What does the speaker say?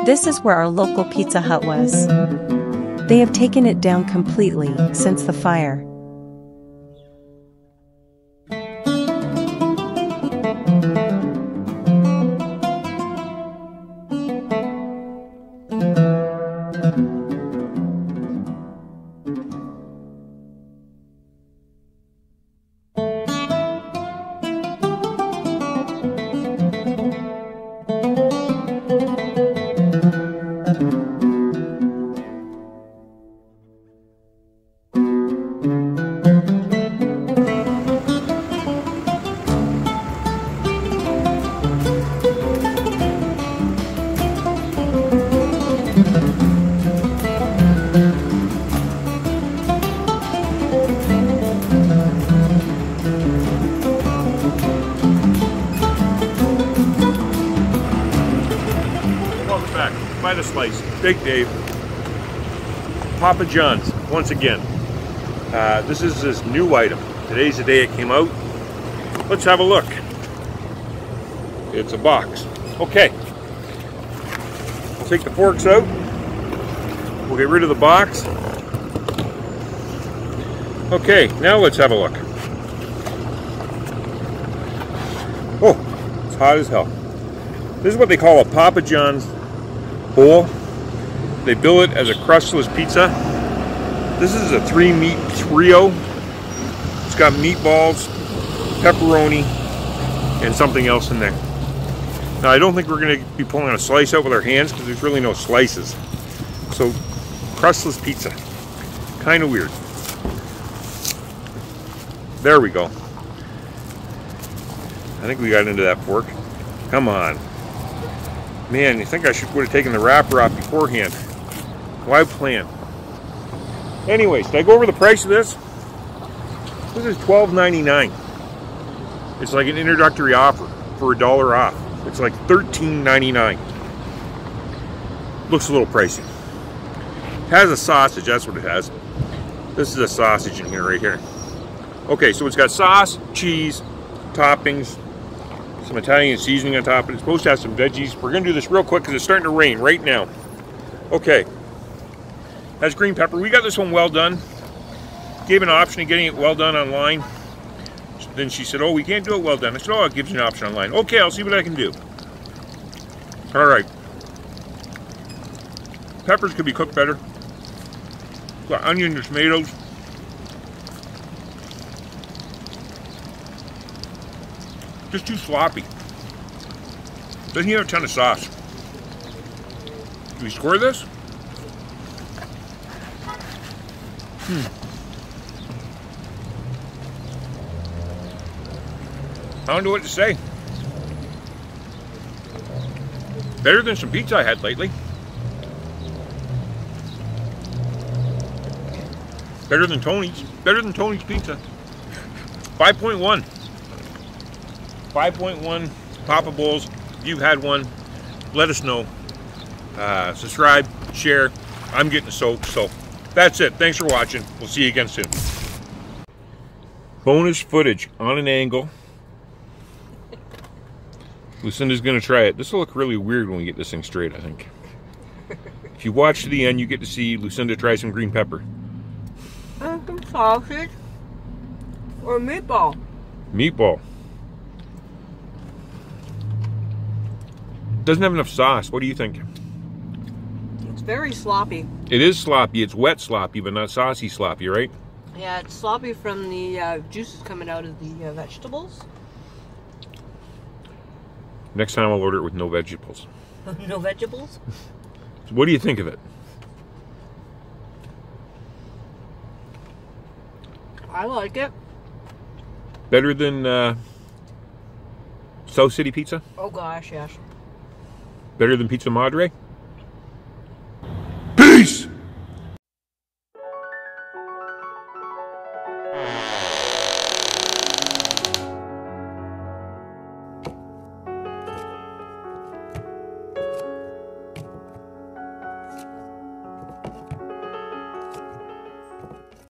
This is where our local Pizza Hut was. They have taken it down completely since the fire. Welcome back. By the Slice, Big Dave, Papa John's, once again. This is this new item. Today's the day it came out. Let's have a look. It's a box. Okay. We'll take the forks out. We'll get rid of the box. Okay, now let's have a look. Oh, it's hot as hell. This is what they call a Papa John's bowl. They bill it as a crustless pizza. This is a 3-meat trio. It's got meatballs, pepperoni, and something else in there. Now I don't think we're going to be pulling a slice out with our hands because there's really no slices. So crustless pizza. Kind of weird. There we go. I think we got into that fork. Come on. Man, you think I would have taken the wrapper off beforehand. Why plan? Anyways, did I go over the price of this? This is $12.99. It's like an introductory offer for $1 off. It's like $13.99. Looks a little pricey. It has a sausage, that's what it has. This is a sausage in here, right here. Okay, so it's got sauce, cheese, toppings, some Italian seasoning on top, and it's supposed to have some veggies. We're going to do this real quick because it's starting to rain right now. Okay. Has green pepper. We got this one well done. Gave an option of getting it well done online. Then she said, oh, we can't do it well done. I said, oh, it gives you an option online. Okay, I'll see what I can do. All right. Peppers could be cooked better. Got onions and tomatoes. Just too sloppy. Doesn't even have a ton of sauce. Do we score this? I don't know what to say. Better than some pizza I had lately. Better than Tony's. Better than Tony's Pizza. 5.1. 5.1 Papa Bowls. If you've had one, let us know. Subscribe, share. I'm getting soaked, so that's it. Thanks for watching. We'll see you again soon. Bonus footage on an angle. Lucinda's going to try it. This will look really weird when we get this thing straight, I think. If you watch to the end, you get to see Lucinda try some green pepper. And some sausage. Or meatball. Meatball. Doesn't have enough sauce. What do you think? It's very sloppy. It is sloppy. It's wet sloppy, but not saucy sloppy, right? Yeah, it's sloppy from the juices coming out of the vegetables. Next time I'll order it with no vegetables. No vegetables? So what do you think of it? I like it. Better than South City Pizza? Oh gosh, yes. Better than Pizza Madre?